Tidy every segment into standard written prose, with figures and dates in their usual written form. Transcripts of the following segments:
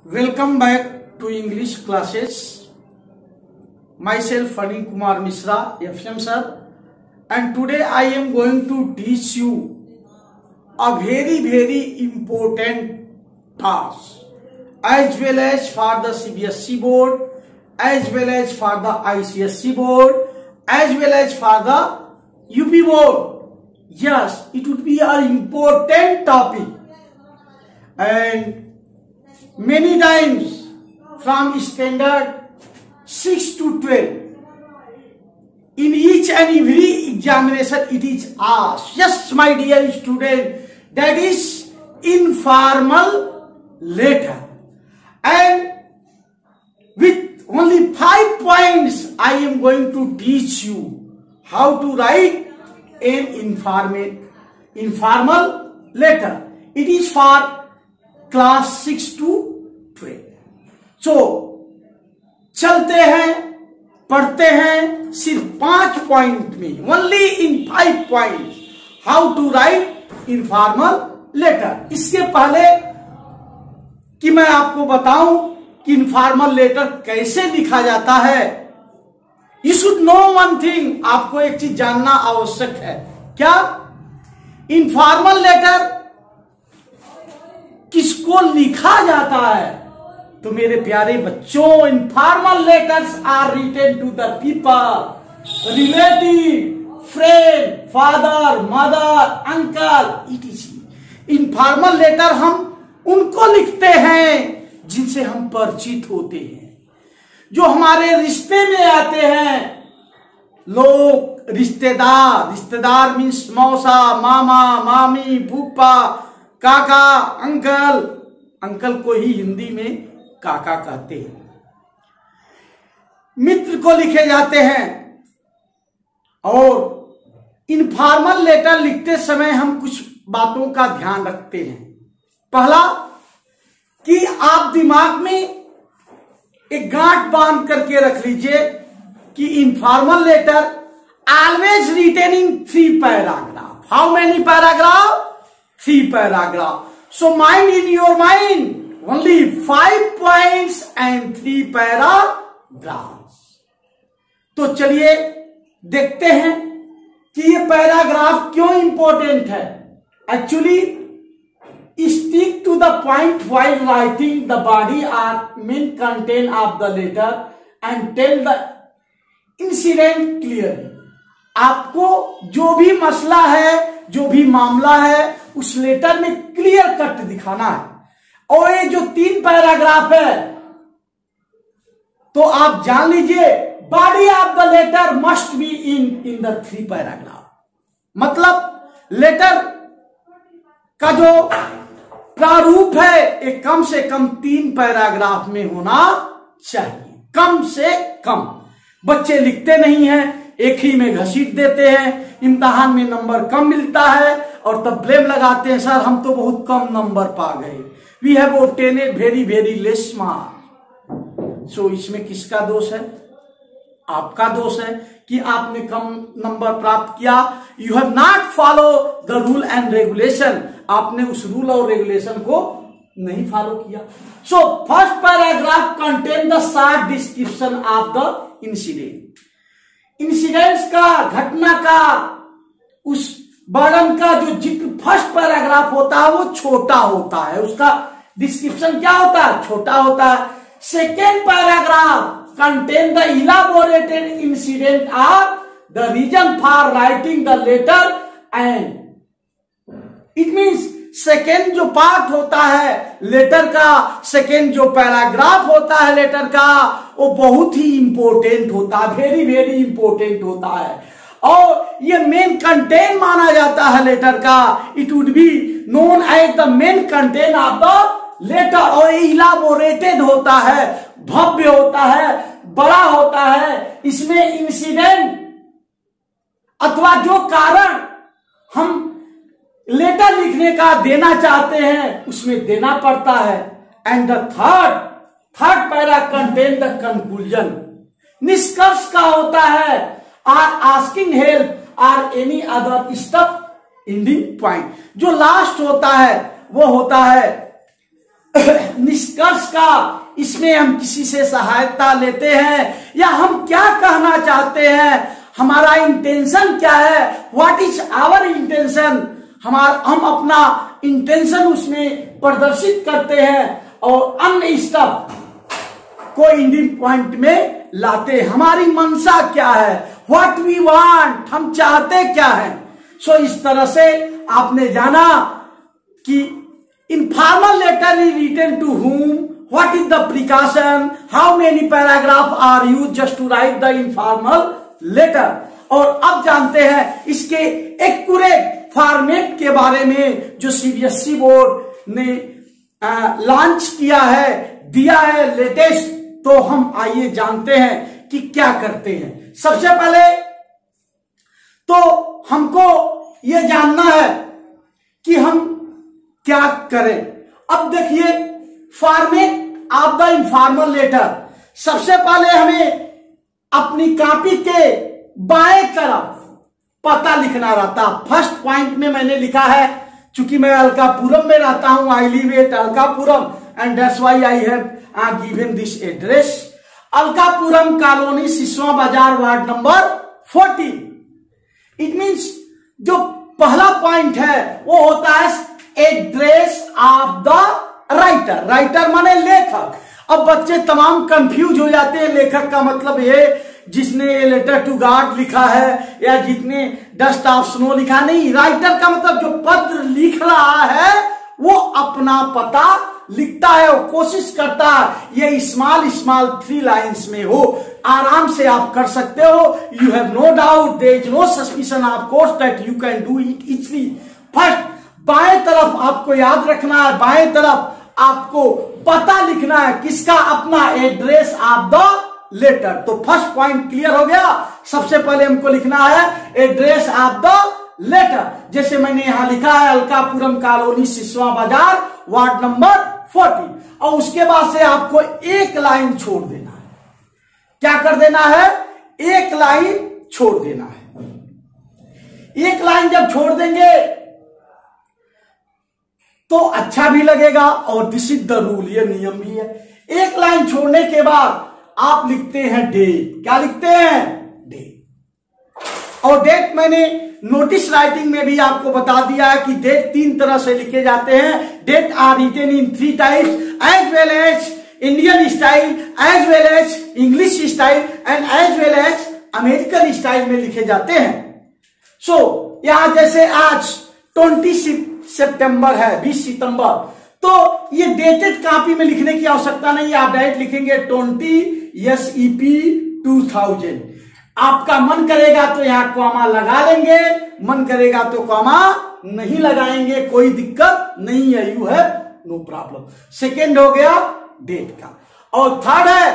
Welcome back to English classes. Myself Fani Kumar Mishra, FM sir, and today I am going to teach you a very important task, as well as for the CBSE board, as well as for the ICSE board, as well as for the UP board. Yes, it would be an important topic, and many times from standard 6 to 12, in each and every examination it is asked. Yes, my dear student, that is informal letter, and with only 5 points I am going to teach you how to write an informal letter. It is for class 6 to 12. So चलते हैं, पढ़ते हैं सिर्फ 5 point में, only in 5 point how to write informal letter. इसके पहले कि मैं आपको बताऊं कि इनफॉर्मल लेटर कैसे लिखा जाता है, you should know one thing. आपको एक चीज जानना आवश्यक है. क्या? इनफॉर्मल लेटर किसको लिखा जाता है? तो मेरे प्यारे बच्चों, informal letters are written to the people, relative, friend, father, mother, uncle, etc. Informal letter हम उनको लिखते हैं जिनसे हम परिचित होते हैं, जो हमारे रिश्ते में आते हैं. लोग रिश्तेदार, रिश्तेदार मीन्स मौसा, मामा, मामी, फूफा, काका, अंकल. अंकल को ही हिंदी में काका कहते हैं. मित्र को लिखे जाते हैं. और इनफॉर्मल लेटर लिखते समय हम कुछ बातों का ध्यान रखते हैं. पहला कि आप दिमाग में एक गांठ बांध करके रख लीजिए कि informal letter always written in 3 paragraph. How many paragraph? 3 paragraph. So mind in your mind only 5 points and 3 paragraphs. तो चलिए देखते हैं कि ये पैराग्राफ क्यों इंपॉर्टेंट है. Actually stick to the point while writing the body or main content of the letter and tell the incident clearly. आपको जो भी मसला है, जो भी मामला है, उस लेटर में क्लियर कट दिखाना है. और ये जो 3 पैराग्राफ है, तो आप जान लीजिए body of the letter must be in the 3 paragraph. मतलब लेटर का जो प्रारूप है एक कम से कम 3 पैराग्राफ में होना चाहिए, कम से कम. बच्चे लिखते नहीं हैं, एक ही में घसीट देते हैं, इम्तिहान में नंबर कम मिलता है और तब ब्लेम लगाते हैं, सर हम तो बहुत कम नंबर पा गए, we have obtained very less marks. So इसमें किसका दोष है? आपका दोष है कि आपने कम नंबर प्राप्त किया. You have not follow the rule and regulation. आपने उस रूल और रेगुलेशन को नहीं फॉलो किया. So first paragraph contain the short description of the incident. Incidents का, घटना का, उस वर्णन का जो जिक्र फर्स्ट पैराग्राफ होता है वो छोटा होता है, उसका डिस्क्रिप्शन क्या होता है? छोटा होता है. Second paragraph contain the elaborated incident of the reason for writing the letter and it means second जो पार्ट होता है लेटर का, सेकेंड जो पैराग्राफ होता है लेटर का, वो बहुत ही इंपॉर्टेंट होता है, वेरी इंपॉर्टेंट होता है. और ये मेन कंटेंट माना जाता है लेटर का. It would be known as the main content of the letter. और इलाबोरेटेड होता है, भव्य होता है, बड़ा होता है. इसमें इंसिडेंट अथवा जो कारण हम लेटर लिखने का देना चाहते हैं उसमें देना पड़ता है. And the third para contain the conclusion. निष्कर्ष का होता है, or asking help or any other stuff ending point. जो लास्ट होता है वो होता है निष्कर्ष का इसमें हम किसी से सहायता लेते हैं या हम क्या कहना चाहते हैं, हमारा इंटेंशन क्या है, व्हाट इज आवर इंटेंशन, हम अपना इंटेंशन उसमें प्रदर्शित करते हैं और अन्य स्टफ को एंडिंग पॉइंट में लाते हैं। हमारी मंशा क्या है, व्हाट वी वांट, हम चाहते क्या है। सो इस तरह से आपने जाना कि informal letter is written to whom, what is the precaution, how many paragraph are used just to write the informal letter। और अब जानते हैं इसके एक्यूरेट फॉर्मेट के बारे में जो सीबीएसई बोर्ड ने लॉन्च किया है, दिया है लेटेस्ट। तो हम आइए जानते हैं कि क्या करते हैं। सबसे पहले तो हमको यह जानना है कि हम क्या करें। अब देखिए format of the informal letter, सबसे पहले हमें अपनी कॉपी के बाएं तरफ पता लिखना रहता। फर्स्ट पॉइंट में मैंने लिखा है, चूंकि मैं अलकापुरम में रहता हूं, I live at Alkapuram and that's why I have given this address. Alkapuram colony, Siswa Bazar, ward number 40। It means जो पहला पॉइंट है वो होता है address of the writer. Writer माने लेखक। अब बच्चे तमाम कंफ्यूज हो जाते हैं, लेखक का मतलब ये जिसने लेटर टू गॉड लिखा है या जिसने डस्ट ऑफ स्नो लिखा, नहीं। राइटर का मतलब जो पत्र लिख रहा है वो अपना पता लिखता है और कोशिश करता है ये स्मॉल 3 लाइन्स में हो। आराम से आप कर सकते हो। You have no doubt, there is no suspicion of course that you can do it easily. First बाएं तरफ आपको याद रखना है, बाएं तरफ आपको पता लिखना है किसका, अपना एड्रेस ऑफ द लेटर। तो फर्स्ट पॉइंट क्लियर हो गया। सबसे पहले हमको लिखना है एड्रेस ऑफ द लेटर। जैसे मैंने यहां लिखा है अलकापुरम colony, Siswa Bazar, ward number 40। और उसके बाद से आपको एक लाइन छोड़ देना है। क्या कर देना है, एक लाइन छोड़ देना है। एक लाइन जब छोड़ देंगे तो अच्छा भी लगेगा और दिस इज द रूल, ये नियम भी है। एक लाइन छोड़ने के बाद आप लिखते हैं डेट। क्या लिखते हैं, डेट। और डेट मैंने नोटिस राइटिंग में भी आपको बता दिया है कि डेट 3 तरह से लिखे जाते हैं। Date are written in 3 types, as well as Indian style, as well as English style and as well as American style में लिखे जाते हैं। सो यहां जैसे आज 20 सितंबर है, 20 सितंबर, तो ये डेटेड कॉपी में लिखने की आवश्यकता नहीं है। आप डायरेक्ट लिखेंगे 20 SEP 2000। आपका मन करेगा तो यहां कॉमा लगा लेंगे, मन करेगा तो कॉमा नहीं लगाएंगे, कोई दिक्कत नहीं है। यू है नो प्रॉब्लम। सेकेंड हो गया डेट का। और थर्ड है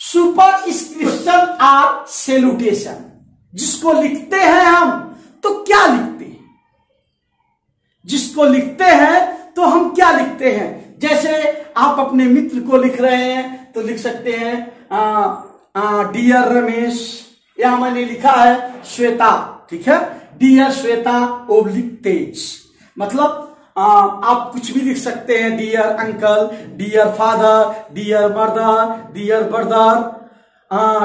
सुपरस्क्रिप्शन और सैल्यूटेशन। जिसको लिखते हैं हम तो क्या लिखते हैं, जिसको लिखते हैं तो हम क्या लिखते हैं। जैसे आप अपने मित्र को लिख रहे हैं तो लिख सकते हैं डियर रमेश, यहां मैंने लिखा है श्वेता, ठीक है, डियर श्वेता ओब्लिक तेज। मतलब आप कुछ भी लिख सकते हैं, dear uncle, dear father, dear mother, dear brother,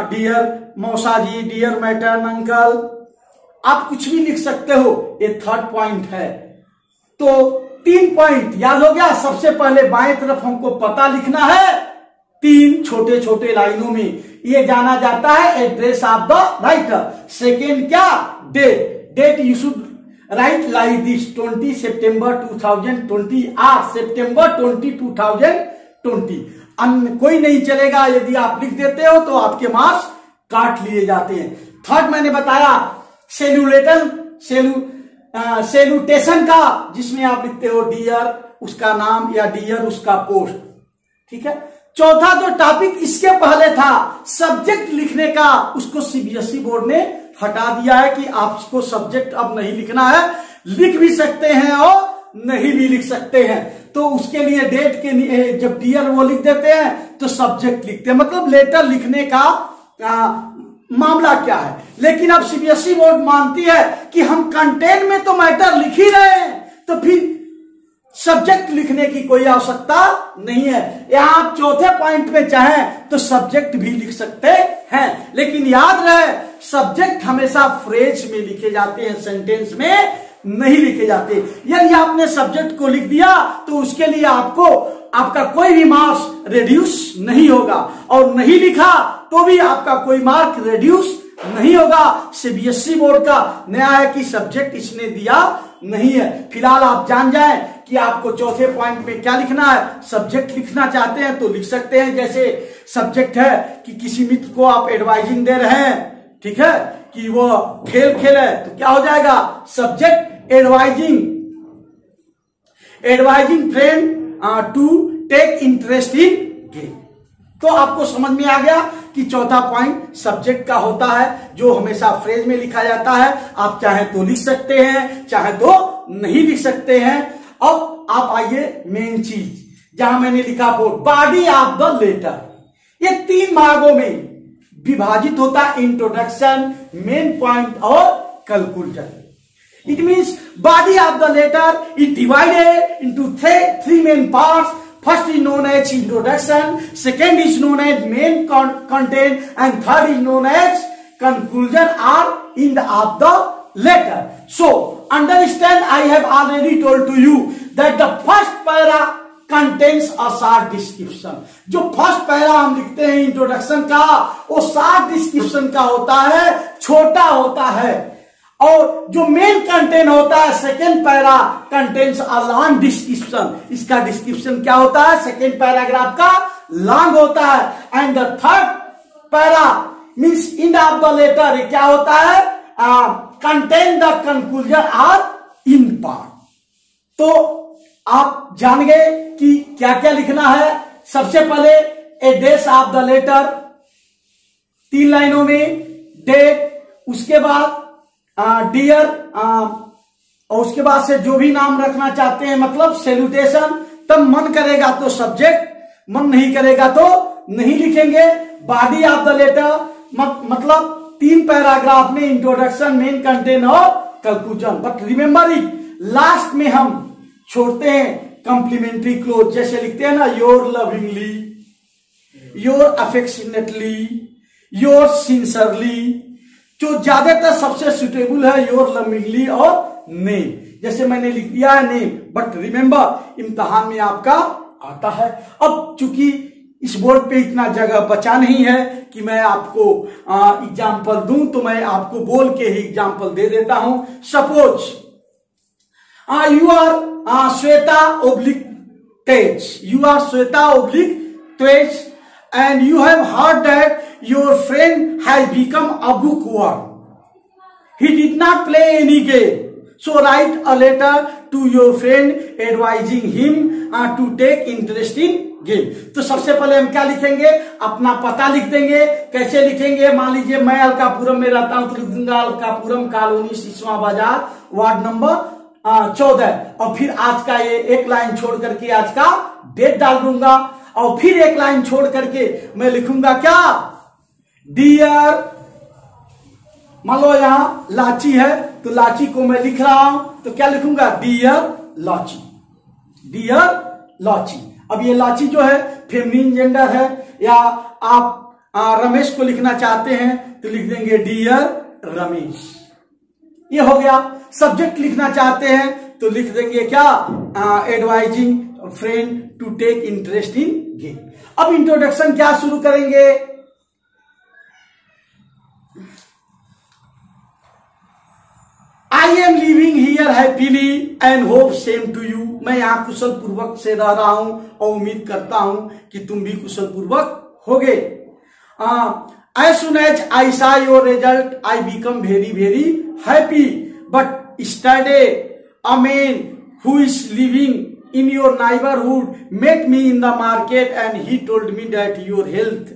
dear मौसा जी, डियर मैटर्न अंकल, आप कुछ भी लिख सकते हो। ये थर्ड पॉइंट है। तो 3 पॉइंट याद हो गया। सबसे पहले बाएं तरफ हमको पता लिखना है 3 छोटे छोटे लाइनों में, ये जाना जाता है address of the writer. Second क्या, date. Date you should write like this 20 सितंबर 2020 और सितंबर 20 2020। अन्य कोई नहीं चलेगा, यदि आप लिख देते हो तो आपके मार्क्स काट लिए जाते हैं। थर्ड मैंने बताया सैल्यूटेशन का, जिसमें आप लिखते हो डियर उसका नाम या डियर उसका पोस्ट, ठीक है। चौथा जो टॉपिक इसके पहले था सब्जेक्ट लिखने का, उसको सीबीएसई बोर्ड ने हटा दिया है कि आपको सब्जेक्ट अब नहीं लिखना है। लिख भी सकते हैं और नहीं भी लिख सकते हैं। तो उसके लिए डेट के जब डियर वो लिख देते हैं तो सब्जेक्ट लिखते हैं, मतलब लेटर लिखने का मामला क्या है। लेकिन अब सीबीएसई बोर्ड मानती है कि हम कंटेंट में तो मैटर लिख ही रहे हैं, तो फिर सब्जेक्ट लिखने की कोई आवश्यकता नहीं है। यहां आप चौथे पॉइंट में चाहें तो सब्जेक्ट भी लिख सकते हैं, लेकिन याद रहे सब्जेक्ट हमेशा फ्रेज में लिखे जाते हैं, सेंटेंस में नहीं लिखे जाते। यदि आपने सब्जेक्ट को लिख दिया तो उसके लिए आपका कोई भी मार्क्स रिड्यूस नहीं होगा, और नहीं लिखा तो भी आपका कोई मार्क रिड्यूस नहीं होगा। सीबीएसई बोर्ड का नया है कि सब्जेक्ट इसने दिया नहीं है। फिलहाल आप जान जाएं कि आपको चौथे पॉइंट में क्या लिखना है। सब्जेक्ट लिखना चाहते हैं तो लिख सकते हैं, जैसे सब्जेक्ट है कि किसी मित्र को आप एडवाइजिंग दे रहे हैं, ठीक है, कि वो खेल खेले, तो क्या हो जाएगा subject advising friend to take interest in game. तो आपको समझ में आ गया कि चौथा पॉइंट सब्जेक्ट का होता है, जो हमेशा फ्रेज में लिखा जाता है। आप चाहे तो लिख सकते हैं, चाहे तो नहीं लिख सकते हैं। अब आप आइए मेन चीज, जहां मैंने लिखा बॉडी ऑफ द लेटर। ये 3 भागों में विभाजित होता है, इंट्रोडक्शन, मेन पॉइंट और conclusion. It means body of the letter is divided into 3 main parts. First is known as introduction, second is known as main content, and third is known as conclusion or end of the letter. So understand, I have already told to you that the first para contains a short description. जो first para हम लिखते हैं introduction का, वो short description का होता है, छोटा होता है। और जो मेन कंटेंट होता है second para contains a long description. इसका डिस्क्रिप्शन क्या होता है, सेकेंड पैराग्राफ का लॉन्ग होता है। And the third para means end of the letter, क्या होता है, कंटेन द कंक्लूजन और इन पार्ट। तो आप जान गए कि क्या क्या लिखना है। सबसे पहले एड्रेस ऑफ द लेटर, 3 लाइनों में, डेट, उसके बाद डियर, और उसके बाद से जो भी नाम रखना चाहते हैं, मतलब सैल्यूटेशन। तब मन करेगा तो सब्जेक्ट, मन नहीं करेगा तो नहीं लिखेंगे। बॉडी ऑफ द लेटर मतलब 3 पैराग्राफ में इंट्रोडक्शन, मेन कंटेंट और conclusion. But remember it, last में हम छोड़ते हैं कॉम्प्लीमेंट्री क्लोज। जैसे लिखते हैं ना, your lovingly, your affectionately, your sincerely. जो ज्यादातर सबसे सुटेबल है योर लविंगली और नेम, जैसे मैंने लिख दिया है नेम। बट रिमेंबर इम्तिहान में आपका आता है। अब चूंकि इस बोर्ड पे इतना जगह बचा नहीं है कि मैं आपको एग्जाम्पल दूं, तो मैं आपको बोल के ही एग्जाम्पल दे देता हूं। Suppose you are Shweta oblique Tej, you are Shweta oblique Tej, and you have heard that your friend has become a bookworm. He did not play any game. So write a letter to your friend advising him to take interest in game. तो सबसे पहले हम क्या लिखेंगे, अपना पता लिख देंगे। कैसे लिखेंगे, मान लीजिए मैं अलकापुरम में रहता हूं तो लिख दूंगा अलकापुरम colony, Siswa Bazar, ward number 14। और फिर आज का ये एक लाइन छोड़ करके आज का डेट डाल दूंगा। और फिर एक लाइन छोड़ करके मैं लिखूंगा क्या, डियर, मान लो यहां लाची है तो लाची को मैं लिख रहा हूं तो क्या लिखूंगा, डियर लाची, डियर लाची। अब ये लाची जो है फेमिनिन जेंडर है, या आप रमेश को लिखना चाहते हैं तो लिख देंगे डियर रमेश। ये हो गया। सब्जेक्ट लिखना चाहते हैं तो लिख देंगे क्या, advising friend to take interest in game. अब इंट्रोडक्शन क्या शुरू करेंगे, I am living here happily and hope same to you. मैं यहां कुशल पूर्वक से रह रहा हूं और उम्मीद करता हूं कि तुम भी कुशल पूर्वक होगे। As soon as I saw your result I become very very happy, but yesterday a man who is living in your neighborhood met me in the market and he told me that your health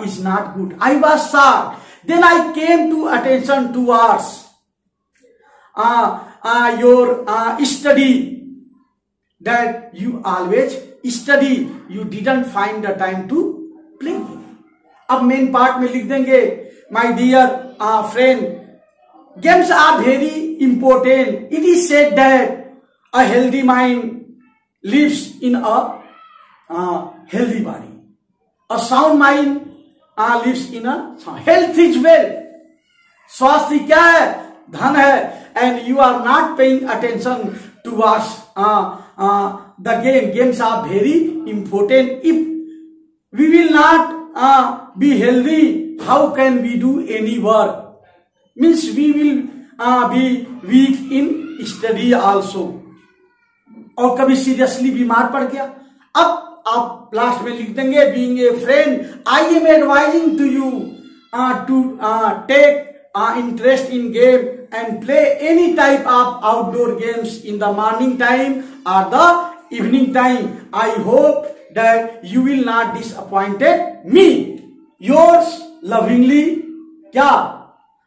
is not good. I was shocked. Then I came to attention towards your study, that you always study, you didn't find the time to play. अब main part में लिख देंगे, my dear friend, games are very important. It is said that a healthy mind lives in a healthy body. A sound mind lives in a health is wealth. स्वास्थ्य क्या है? धन है. And you are not paying attention towards the game. Games are very important. If we will not be healthy, how can we do any work? Means we will be weak in study also. और कभी seriously बीमार पड़ गया, अब आप last में लिख देंगे being a friend I am advising to you to take interest in game and play any type of outdoor games in the morning time or the evening time. I hope that you will not disappointed me. Yours lovingly. क्या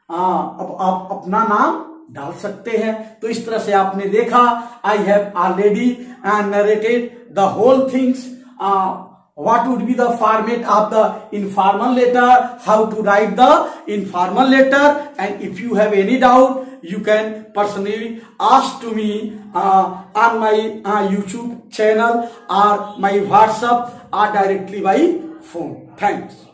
अब आप अपना नाम डाल सकते हैं. तो इस तरह से आपने देखा. I have already narrated the whole things. What would be the format of the informal letter, how to write the informal letter, and if you have any doubt, you can personally ask to me on my YouTube channel or my WhatsApp or directly by phone. Thanks.